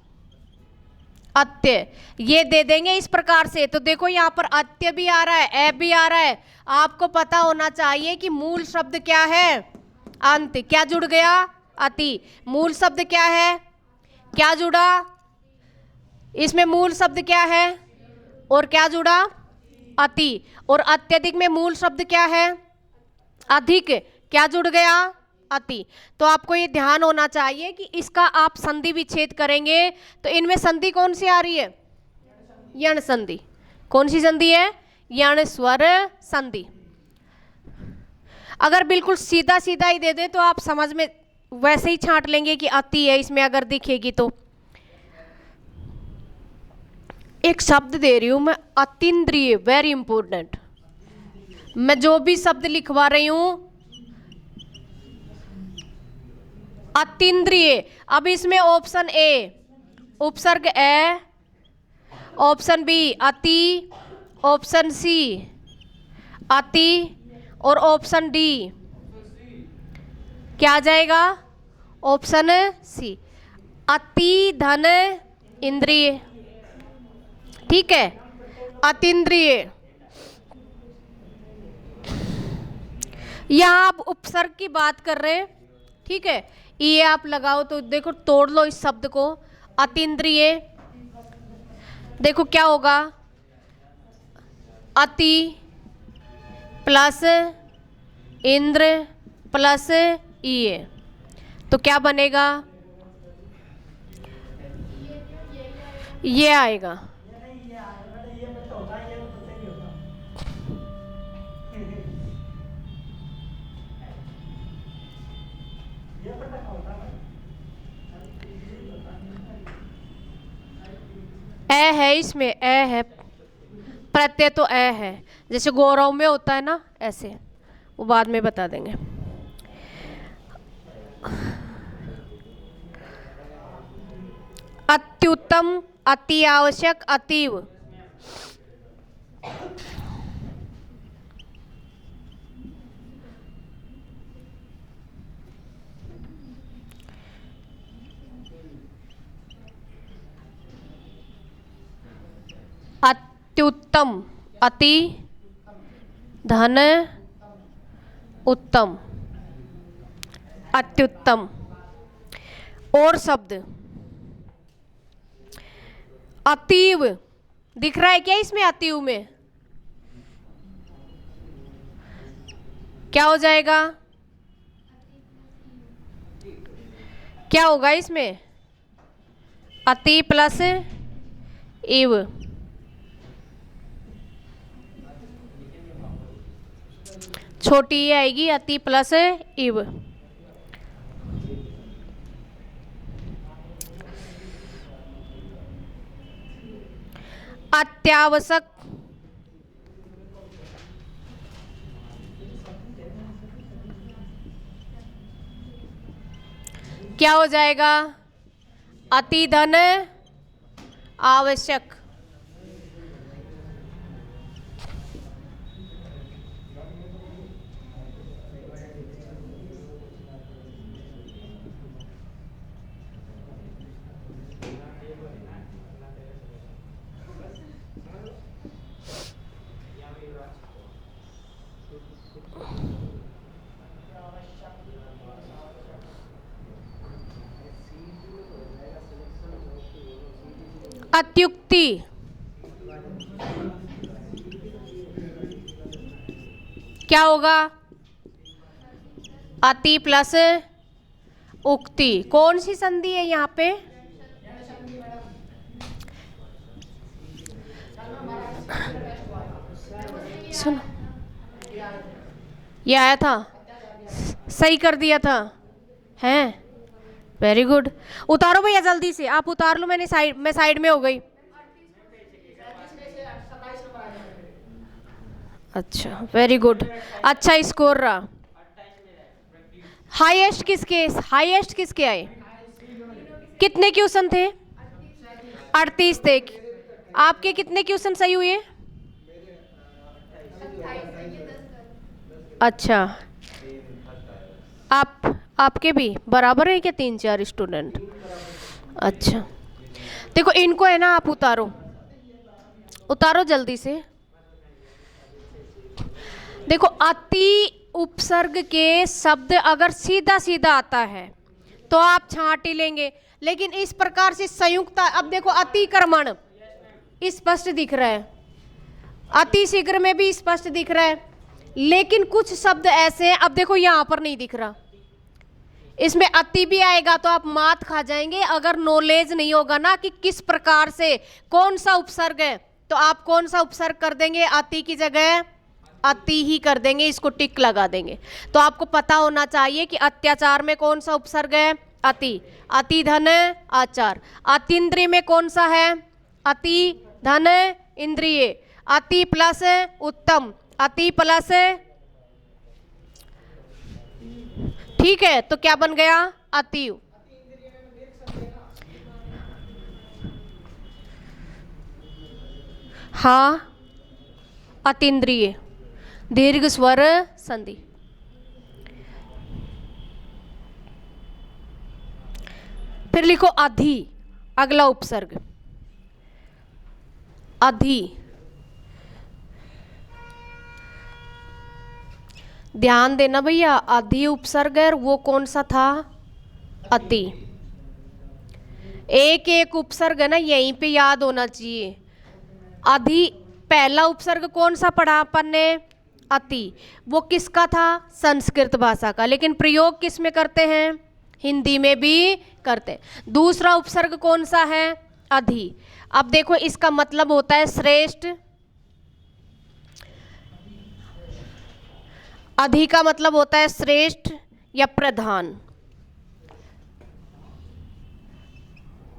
अत्य। ये दे देंगे इस प्रकार से। तो देखो यहाँ पर अत्य भी आ रहा है, ए भी आ रहा है। आपको पता होना चाहिए कि मूल शब्द क्या है? अंत। क्या जुड़ गया? अति। मूल शब्द क्या है? क्या जुड़ा इसमें? मूल शब्द क्या है और क्या जुड़ा? अति। और अत्यधिक में मूल शब्द क्या है? अधिक। क्या जुड़ गया? अति। तो आपको ये ध्यान होना चाहिए कि इसका आप संधि विच्छेद करेंगे तो इनमें संधि कौन सी आ रही है? यण संधि। कौन सी संधि है? यण स्वर संधि। अगर बिल्कुल सीधा सीधा ही दे दे तो आप समझ में वैसे ही छांट लेंगे कि अति है इसमें अगर दिखेगी तो। एक शब्द दे रही हूं मैं, अतीन्द्रिय, वेरी इंपॉर्टेंट। मैं जो भी शब्द लिखवा रही हूं अतीन्द्रिय। अब इसमें ऑप्शन ए उपसर्ग ए, ऑप्शन बी अति, ऑप्शन सी अति और ऑप्शन डी क्या आ जाएगा? ऑप्शन सी अति धन इंद्रिय। ठीक है, अतीन्द्रिय। यहां आप उपसर्ग की बात कर रहे हैं, ठीक है, ये आप लगाओ तो देखो तोड़ लो इस शब्द को, अतीन्द्रिय। देखो क्या होगा, अति प्लस इंद्र प्लस इये, तो क्या बनेगा? ये आएगा। ए है इसमें, ए है, प्रत्यय तो ए है, जैसे गौरव में होता है ना ऐसे, वो बाद में बता देंगे। अत्युत्तम, अति आवश्यक, अतीव। अत्युत्तम, अति धन उत्तम, अत्युत्तम। और शब्द अतीव दिख रहा है क्या इसमें? अतीव में क्या हो जाएगा? क्या होगा इसमें? अति प्लस इव, छोटी ये आएगी, अति प्लस इव। अत्यावश्यक, क्या हो जाएगा? अति धन आवश्यक। अत्युक्ति, क्या होगा? अति प्लस उक्ति। कौन सी संधि है यहाँ पे? सुनो, ये आया था, सही कर दिया था, हैं? Very good. उतारो भैया जल्दी से, आप उतार लो, मैं साइड में हो गई। अच्छा, वेरी गुड, अच्छा स्कोर रहा। हाईएस्ट किसके आए? कितने क्वेश्चन थे? 38 थे। आपके कितने क्वेश्चन सही हुए? अच्छा, आपके भी बराबर है क्या? 3-4 स्टूडेंट। अच्छा, देखो इनको है ना, आप उतारो जल्दी से। देखो अति उपसर्ग के शब्द अगर सीधा सीधा आता है तो आप छांट ही लेंगे, लेकिन इस प्रकार से संयुक्त, अब देखो अतिक्रमण स्पष्ट दिख रहा है, अति शीघ्र में भी स्पष्ट दिख रहा है, लेकिन कुछ शब्द ऐसे हैं, अब देखो यहां पर नहीं दिख रहा, इसमें अति भी आएगा तो आप मात खा जाएंगे अगर नॉलेज नहीं होगा ना कि किस प्रकार से कौन सा उपसर्ग है, तो आप कौन सा उपसर्ग कर देंगे अति की जगह? अति ही कर देंगे, इसको टिक लगा देंगे। तो आपको पता होना चाहिए कि अत्याचार में कौन सा उपसर्ग है? अति। अति धन आचार। अतीन्द्रिय में कौन सा है? अति धन इंद्रिय। अति प्लस उत्तम, अति प्लस, ठीक है, तो क्या बन गया? अति। हाँ, अतीन्द्रिय, दीर्घ स्वर संधि। फिर लिखो अधि, अगला उपसर्ग अधि। ध्यान देना भैया, अधि उपसर्ग है, वो कौन सा था? अति। एक एक उपसर्ग है ना, यहीं पे याद होना चाहिए। अधि, पहला उपसर्ग कौन सा पढ़ा अपन ने? अति। वो किसका था? संस्कृत भाषा का, लेकिन प्रयोग किस में करते हैं? हिंदी में भी करते। दूसरा उपसर्ग कौन सा है? अधि। अब देखो, इसका मतलब होता है श्रेष्ठ। अधि का मतलब होता है श्रेष्ठ या प्रधान,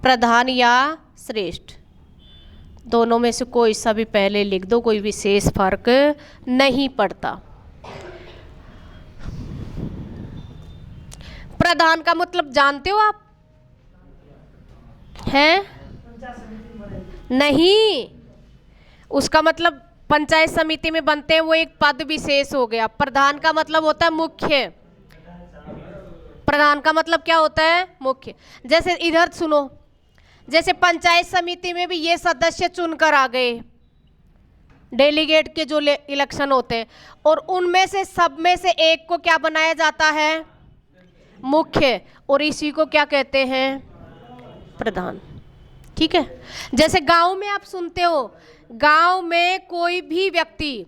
प्रधान या श्रेष्ठ, दोनों में से कोई सा भी पहले लिख दो, कोई विशेष फर्क नहीं पड़ता। प्रधान का मतलब जानते हो आप? हैं? नहीं, उसका मतलब पंचायत समिति में बनते हैं, वो एक पद विशेष हो गया। प्रधान का मतलब होता है मुख्य। प्रधान का मतलब क्या होता है? मुख्य। जैसे इधर सुनो, जैसे पंचायत समिति में भी ये सदस्य चुनकर आ गए, डेलीगेट के जो इलेक्शन होते हैं, और उनमें से सब में से एक को क्या बनाया जाता है? मुख्य, और इसी को क्या कहते हैं? प्रधान। ठीक है। जैसे गांव में आप सुनते हो, गांव में कोई भी व्यक्ति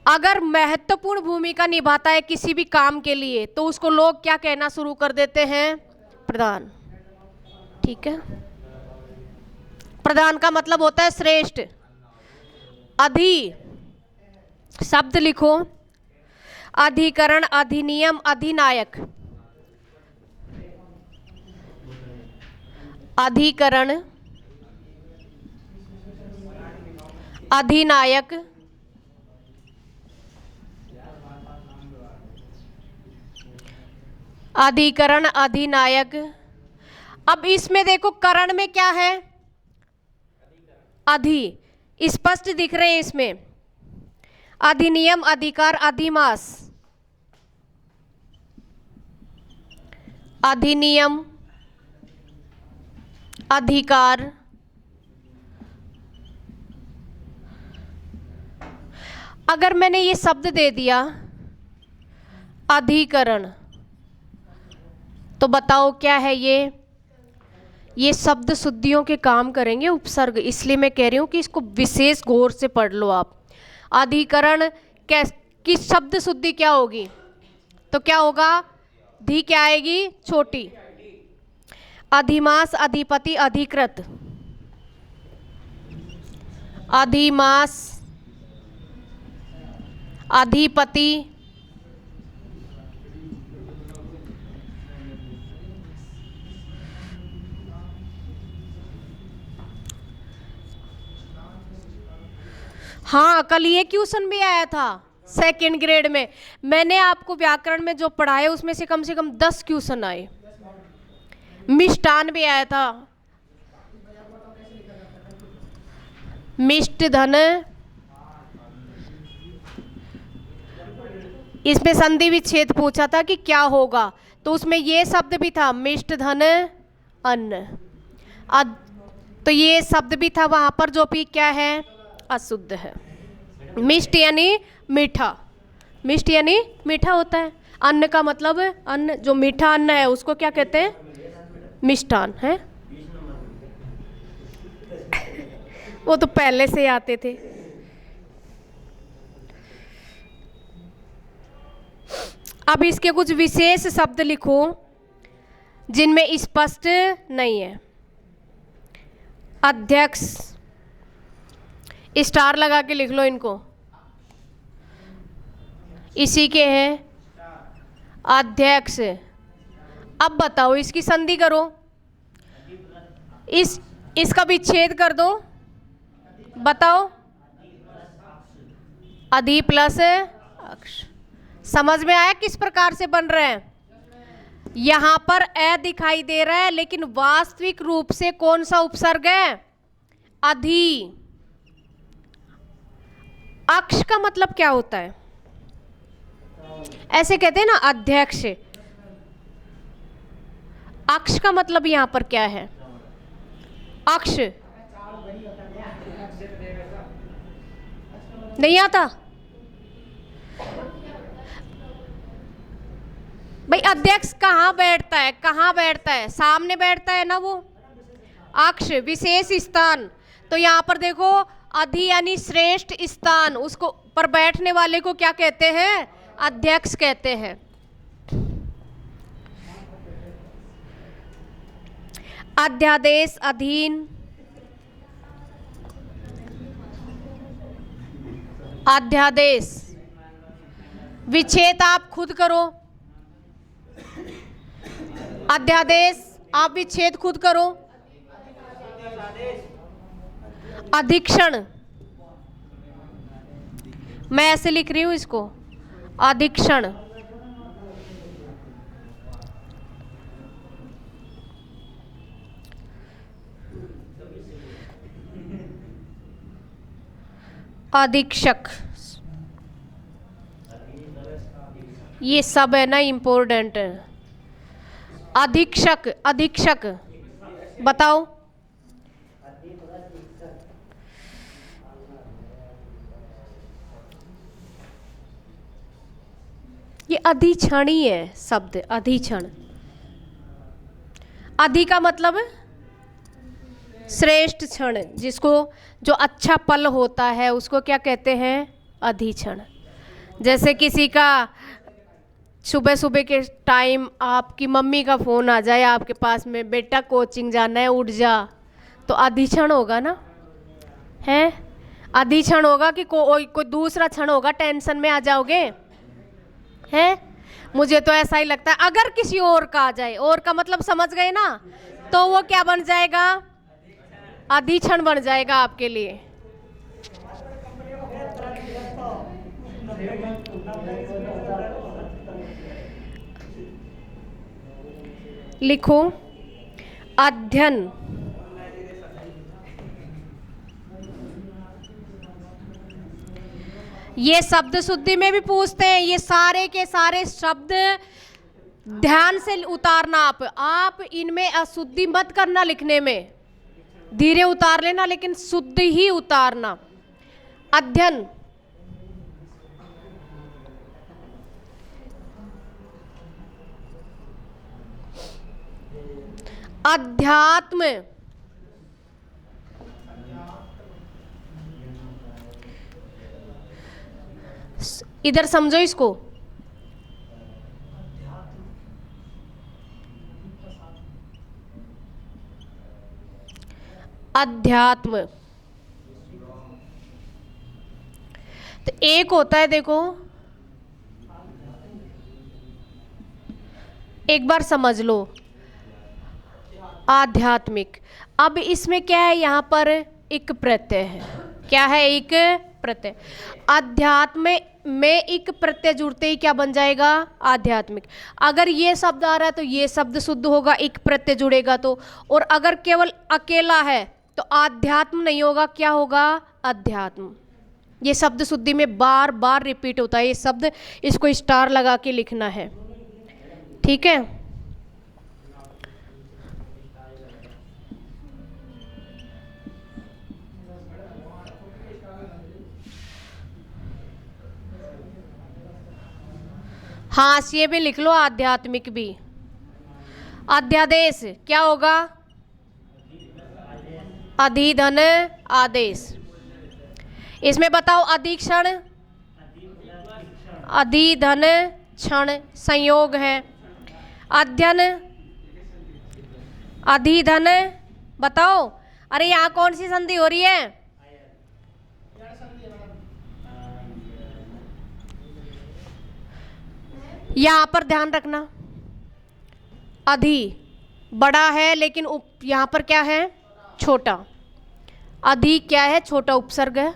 अगर महत्वपूर्ण भूमिका निभाता है किसी भी काम के लिए, तो उसको लोग क्या कहना शुरू कर देते हैं? प्रधान। ठीक है। प्रधान का मतलब होता है श्रेष्ठ। अधि शब्द लिखो, अधिकरण, अधिनियम, अधिनायक। अधिकरण, अधिनायक, अधिकरण, अधिनायक। अब इसमें देखो, करण में क्या है? अधि, स्पष्ट दिख रहे हैं इसमें। अधिनियम, अधिकार, अधिमास। अधिनियम, अधिकार, अगर मैंने ये शब्द दे दिया अधिकरण, तो बताओ क्या है ये शब्द शुद्धियों के काम करेंगे, उपसर्ग। इसलिए मैं कह रही हूं कि इसको विशेष गौर से पढ़ लो आप। अधिकरण की शब्द शुद्धि क्या होगी? तो क्या होगा? धी क्या आएगी? छोटी। अधिमास, अधिपति, अधिकृत। अधिमास, अधिपति, हाँ, कल ये क्वेश्चन भी आया था सेकंड ग्रेड में। मैंने आपको व्याकरण में जो पढ़ाया उसमें से कम 10 क्वेश्चन आए। मिष्टान भी आया था, मिष्ट धन, इसमें संधि विच्छेद पूछा था कि क्या होगा, तो उसमें ये शब्द भी था, मिष्ट धन अन्न। तो ये शब्द भी था वहां पर, जो भी क्या है? अशुद्ध है। मिष्ट यानी मीठा, मिष्ट यानी मीठा होता है। अन्न का मतलब अन्न, जो मीठा अन्न है उसको क्या कहते हैं? मिष्टान है। वो तो पहले से आते थे। अब इसके कुछ विशेष शब्द लिखो जिनमें स्पष्ट नहीं है। अध्यक्ष, स्टार लगा के लिख लो इनको। इसी के हैं अध्यक्ष। अब बताओ इसकी संधि करो, इसका विच्छेद कर दो, बताओ। अधि प्लस अक्ष। समझ में आया किस प्रकार से बन रहे हैं? यहां पर ए दिखाई दे रहा है, लेकिन वास्तविक रूप से कौन सा उपसर्ग है? अधि। अक्ष का मतलब क्या होता है? ऐसे कहते हैं ना अध्यक्ष। अक्ष का मतलब यहां पर क्या है? अक्ष नहीं आता भाई। अध्यक्ष कहाँ बैठता है? कहाँ बैठता है? सामने बैठता है ना वो। अक्ष विशेष स्थान। तो यहाँ पर देखो अधि यानी श्रेष्ठ स्थान, उसको पर बैठने वाले को क्या कहते हैं? अध्यक्ष कहते हैं। अध्यादेश अधीन, अध्यादेश। विच्छेद आप खुद करो, अध्यादेश आप विच्छेद खुद करो। अधीक्षण, मैं ऐसे लिख रही हूं इसको, अधीक्षण। अधीक्षक, ये सब है ना इम्पोर्टेंट। अधीक्षक, अधीक्षक बताओ। ये अधिक्षण ही है शब्द, अधिक्षण। अधि का मतलब श्रेष्ठ क्षण, जिसको जो अच्छा पल होता है उसको क्या कहते हैं? अधिक्षण। जैसे किसी का सुबह सुबह के टाइम आपकी मम्मी का फ़ोन आ जाए आपके पास में, बेटा कोचिंग जाना है उठ जा, तो अधिक्षण होगा ना, है? अधिक्षण होगा कि कोई दूसरा क्षण होगा टेंशन में आ जाओगे, है? मुझे तो ऐसा ही लगता है। अगर किसी और का आ जाए, और का मतलब समझ गए ना, तो वो क्या बन जाएगा? अधिक्षण बन जाएगा आपके लिए। लिखो अध्ययन। ये शब्द शुद्धि में भी पूछते हैं, ये सारे के सारे शब्द ध्यान से उतारना। आप इनमें अशुद्धि मत करना, लिखने में धीरे उतार लेना, लेकिन शुद्ध ही उतारना। अध्ययन, अध्यात्म, इधर समझो इसको। अध्यात्म। तो एक होता है, देखो एक बार समझ लो, आध्यात्मिक। अब इसमें क्या है? यहाँ पर एक प्रत्यय है। क्या है? एक प्रत्यय। अध्यात्म में एक प्रत्यय जुड़ते ही क्या बन जाएगा? आध्यात्मिक। अगर ये शब्द आ रहा है तो ये शब्द शुद्ध होगा, एक प्रत्यय जुड़ेगा तो। और अगर केवल अकेला है तो आध्यात्म नहीं होगा, क्या होगा? अध्यात्म। ये शब्द शुद्धि में बार बार रिपीट होता है ये शब्द, इसको स्टार लगा के लिखना है, ठीक है? हाँ, ये भी लिख लो, आध्यात्मिक भी। अध्यादेश क्या होगा? अधिधन आदेश। इसमें बताओ अधीक्षण, अधिधन क्षण संयोग है। अध्ययन, अधिधन, बताओ। अरे यहाँ कौन सी संधि हो रही है? यहाँ पर ध्यान रखना, अधि बड़ा है लेकिन यहाँ पर क्या है, छोटा। अधि क्या है, छोटा उपसर्ग है,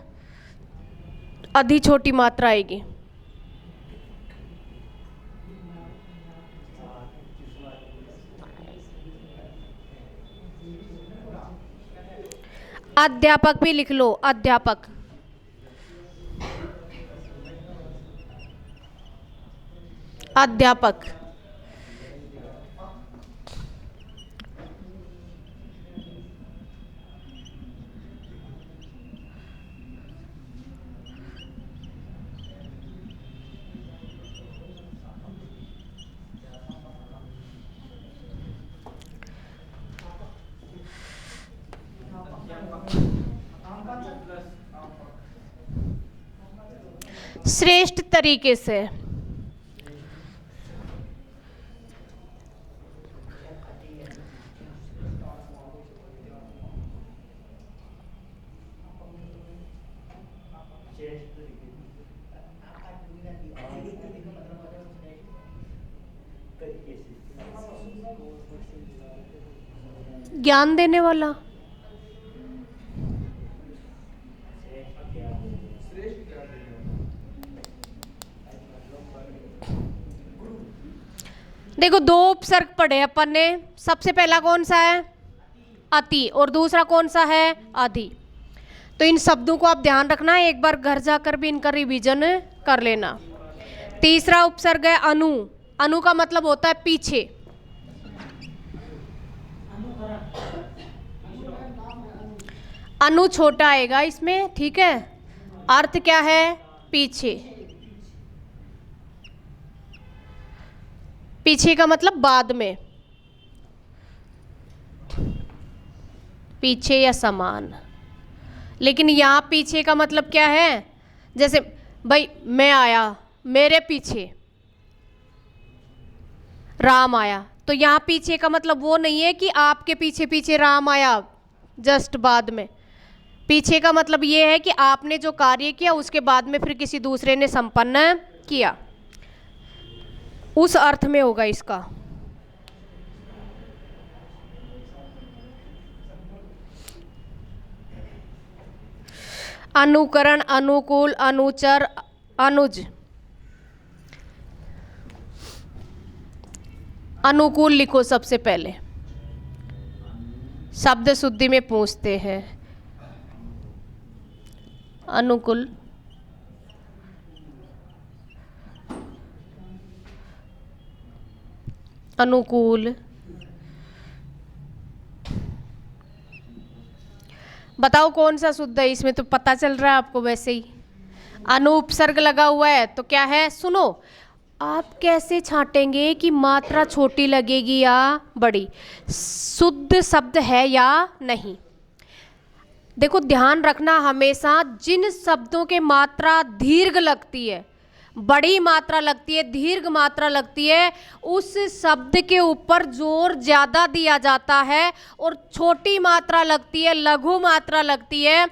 अधि छोटी मात्रा आएगी। अध्यापक भी लिख लो, अध्यापक। अध्यापक। श्रेष्ठ तरीके से। ज्ञान देने वाला। देखो दो उपसर्ग पढ़े अपन ने, सबसे पहला कौन सा है, अति, और दूसरा कौन सा है, अधि। तो इन शब्दों को आप ध्यान रखना, एक बार घर जाकर भी इनका रिवीजन कर लेना। तीसरा उपसर्ग है अनु। अनु का मतलब होता है पीछे। अनु छोटा आएगा इसमें, ठीक है। अर्थ क्या है, पीछे। पीछे का मतलब बाद में, पीछे या समान। लेकिन यहाँ पीछे का मतलब क्या है, जैसे भाई मैं आया, मेरे पीछे राम आया, तो यहाँ पीछे का मतलब वो नहीं है कि आपके पीछे पीछे राम आया जस्ट बाद में। पीछे का मतलब ये है कि आपने जो कार्य किया उसके बाद में फिर किसी दूसरे ने संपन्न किया, उस अर्थ में होगा इसका। अनुकरण, अनुकूल, अनुचर, अनुज। अनुकूल लिखो सबसे पहले, शब्द शुद्धि में पूछते हैं। अनुकूल, अनुकूल। बताओ कौन सा शुद्ध है, इसमें तो पता चल रहा है आपको वैसे ही। अनु उपसर्ग लगा हुआ है तो क्या है, सुनो। आप कैसे छांटेंगे कि मात्रा छोटी लगेगी या बड़ी, शुद्ध शब्द है या नहीं। देखो ध्यान रखना, हमेशा जिन शब्दों के मात्रा दीर्घ लगती है, बड़ी मात्रा लगती है, दीर्घ मात्रा लगती है, उस शब्द के ऊपर जोर ज्यादा दिया जाता है। और छोटी मात्रा लगती है, लघु मात्रा लगती है,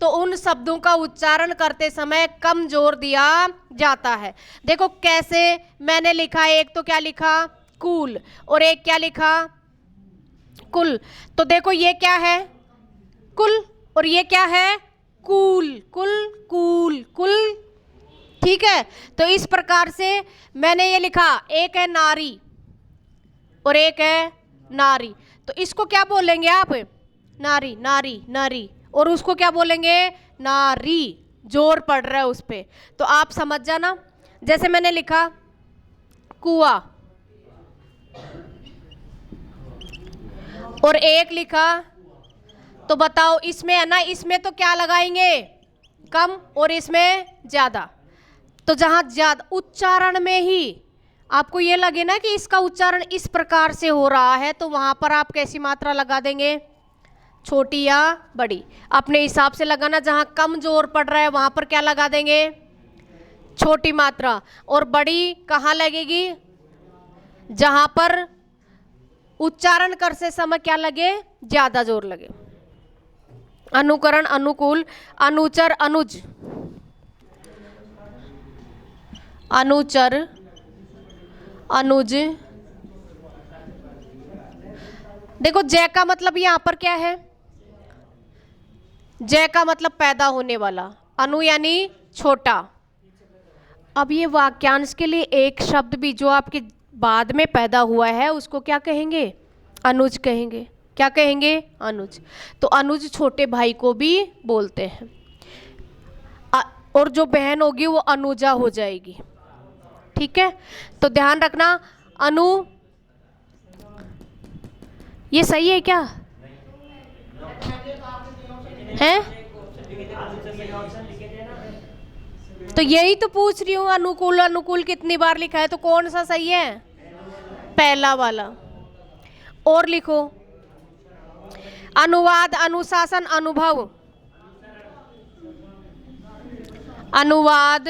तो उन शब्दों का उच्चारण करते समय कम जोर दिया जाता है। देखो कैसे मैंने लिखा, एक तो क्या लिखा, कूल, और एक क्या लिखा, कुल। तो देखो ये क्या है, कुल, और ये क्या है, कूल। कुल, कूल, कुल, ठीक है। तो इस प्रकार से मैंने ये लिखा, एक है नारी और एक है नारी, तो इसको क्या बोलेंगे आप, नारी, नारी, नारी, और उसको क्या बोलेंगे, नारी। जोर पड़ रहा है उस पे, तो आप समझ जाना। जैसे मैंने लिखा कुआ, और एक लिखा, तो बताओ इसमें है ना, इसमें तो क्या लगाएंगे, कम, और इसमें ज्यादा। तो जहां ज्यादा उच्चारण में ही आपको ये लगे ना कि इसका उच्चारण इस प्रकार से हो रहा है, तो वहां पर आप कैसी मात्रा लगा देंगे, छोटी या बड़ी, अपने हिसाब से लगाना। जहां कम जोर पड़ रहा है वहां पर क्या लगा देंगे, छोटी मात्रा। और बड़ी कहाँ लगेगी, जहां पर उच्चारण करते समय क्या लगे, ज्यादा जोर लगे। अनुकरण, अनुकूल, अनुचर, अनुज, अनुचर, अनुज। देखो जय का मतलब यहां पर क्या है, जय का मतलब पैदा होने वाला, अनु यानी छोटा। अब ये वाक्यांश के लिए एक शब्द भी जो आपके बाद में पैदा हुआ है उसको क्या कहेंगे, अनुज कहेंगे। क्या कहेंगे, अनुज। तो अनुज छोटे भाई को भी बोलते हैं। और जो बहन होगी वो अनुजा हो जाएगी। ठीक है, तो ध्यान रखना। अनु, ये सही है क्या है? तो यही तो पूछ रही हूँ, अनुकूल अनुकूल कितनी बार लिखा है, तो कौन सा सही है, पहला वाला। और लिखो, अनुवाद, अनुशासन, अनुभव। अनुवाद,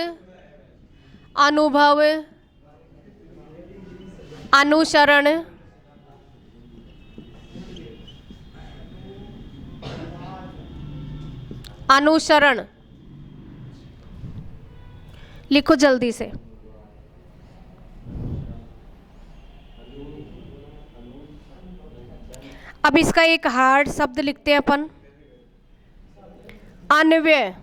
अनुभव, अनुसरण, अनुसरण। लिखो जल्दी से। अब इसका एक हार्ड शब्द लिखते हैं अपन, अन्वय।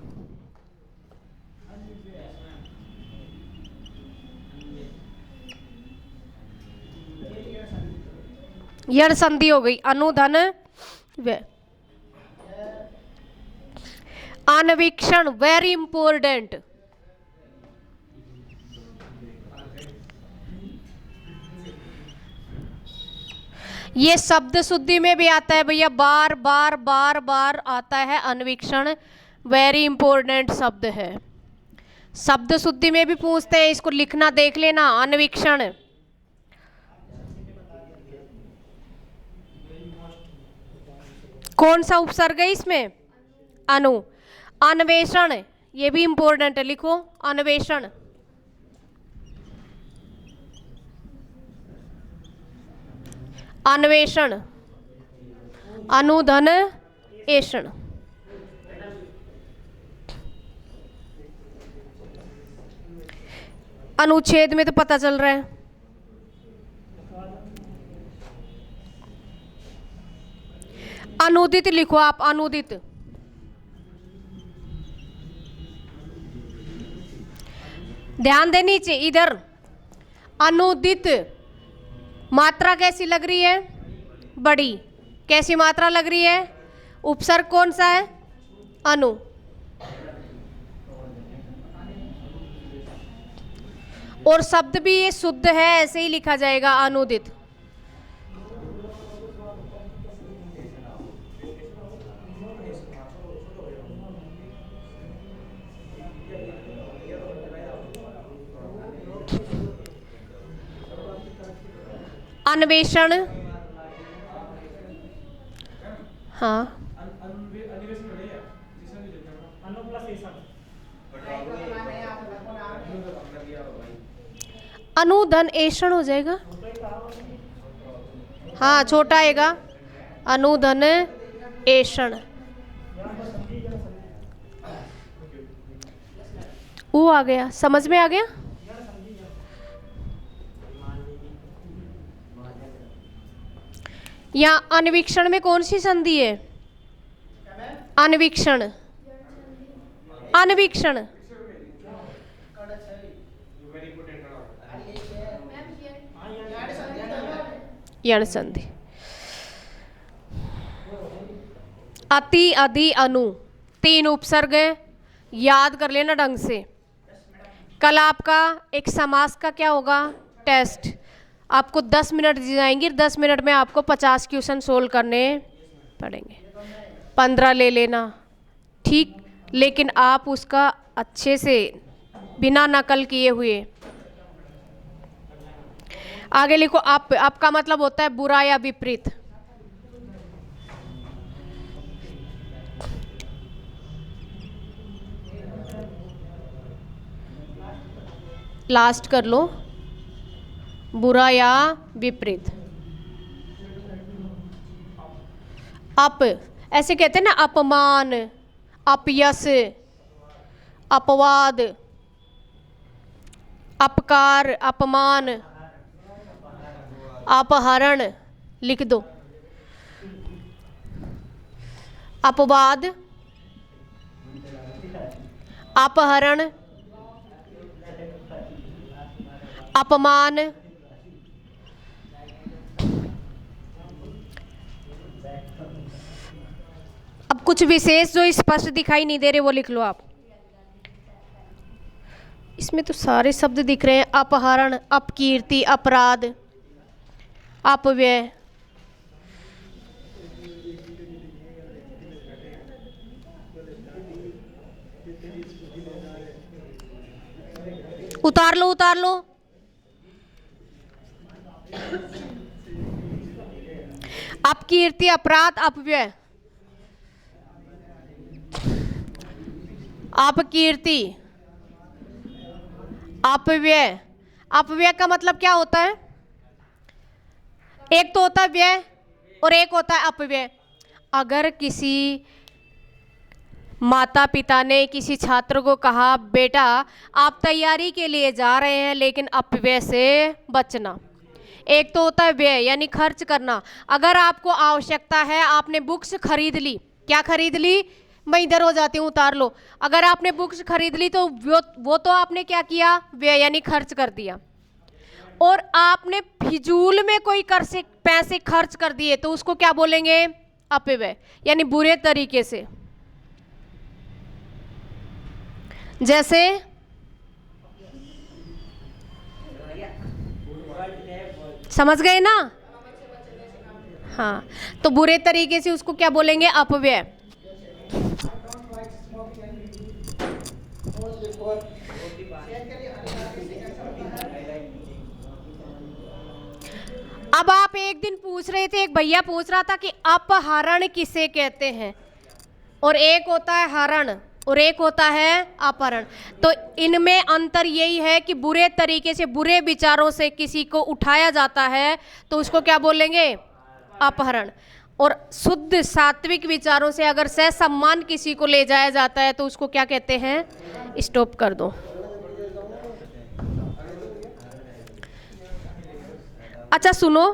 यण संधि हो गई, अनुधन व्यय। अन्वीक्षण, वेरी इंपॉर्टेंट। ये शब्द शुद्धि में भी आता है भैया, बार बार बार बार आता है अन्वीक्षण, वेरी इंपॉर्टेंट शब्द है। शब्द शुद्धि में भी पूछते हैं, इसको लिखना देख लेना, अन्वीक्षण। कौन सा उपसर्ग है इसमें, अनु। अन्वेषण, ये भी इंपॉर्टेंट है, लिखो अन्वेषण। अन्वेषण, अनुधन एषण। अनुच्छेद में तो पता चल रहा है। अनुदित लिखो आप, अनुदित। ध्यान दे नीचे इधर, अनुदित। मात्रा कैसी लग रही है, बड़ी। कैसी मात्रा लग रही है, उपसर्ग कौन सा है, अनु। और शब्द भी ये शुद्ध है, ऐसे ही लिखा जाएगा, अनुदित। अन्वेषण, हाँ, अनुधन एषण हो जाएगा, हाँ छोटा आएगा, अनुधन एषण। वो आ गया, समझ में आ गया। यहाँ अन्वीक्षण में कौन सी संधि है, अन्वीक्षण, अन्वीक्षण। यण संधि। अति, अधि, अनु, 3 उपसर्ग है, याद कर लेना ढंग से। कल आपका एक समास का क्या होगा, टेस्ट। आपको 10 मिनट दी जाएंगी, 10 मिनट में आपको 50 क्वेश्चन सोल्व करने पड़ेंगे। 15 ले लेना, ठीक, लेकिन आप उसका अच्छे से बिना नकल किए हुए। आगे लिखो, आपका मतलब होता है बुरा या विपरीत। लास्ट कर लो, बुरा या विपरीत। अप, ऐसे कहते हैं ना, अपमान, अपयश, अपवाद, अपकार, अपमान, अपहरण लिख दो, अपवाद, अपहरण, अपमान, अब कुछ विशेष जो स्पष्ट दिखाई नहीं दे रहे वो लिख लो आप। इसमें तो सारे शब्द दिख रहे हैं, अपहरण, अपकीर्ति, अपराध, अपव्यय, उतार लो उतार लो। अपकीर्ति, अपराध, अपव्यय, अपकीर्ति, अपव्यय। अपव्यय का मतलब क्या होता है? एक तो होता है व्यय और एक होता है अपव्यय। अगर किसी माता पिता ने किसी छात्र को कहा बेटा आप तैयारी के लिए जा रहे हैं लेकिन अपव्यय से बचना। एक तो होता है व्यय यानी खर्च करना। अगर आपको आवश्यकता है, आपने बुक्स खरीद ली, क्या खरीद ली, मैं इधर हो जाती हूँ उतार लो। अगर आपने बुक्स खरीद ली तो वो तो आपने क्या किया, व्यय यानी खर्च कर दिया। और आपने फिजूल में कोई पैसे खर्च कर दिए तो उसको क्या बोलेंगे, अपव्यय यानी बुरे तरीके से। जैसे समझ गए ना? हाँ, तो बुरे तरीके से उसको क्या बोलेंगे, अपव्यय। अब आप एक दिन पूछ रहे थे, एक भैया पूछ रहा था कि अपहरण किसे कहते हैं, और एक होता है हरण और एक होता है अपहरण। तो इनमें अंतर यही है कि बुरे तरीके से, बुरे विचारों से किसी को उठाया जाता है तो उसको क्या बोलेंगे, अपहरण। और शुद्ध सात्विक विचारों से अगर सहसम्मान किसी को ले जाया जाता है तो उसको क्या कहते हैं, स्टॉप कर दो। अच्छा सुनो,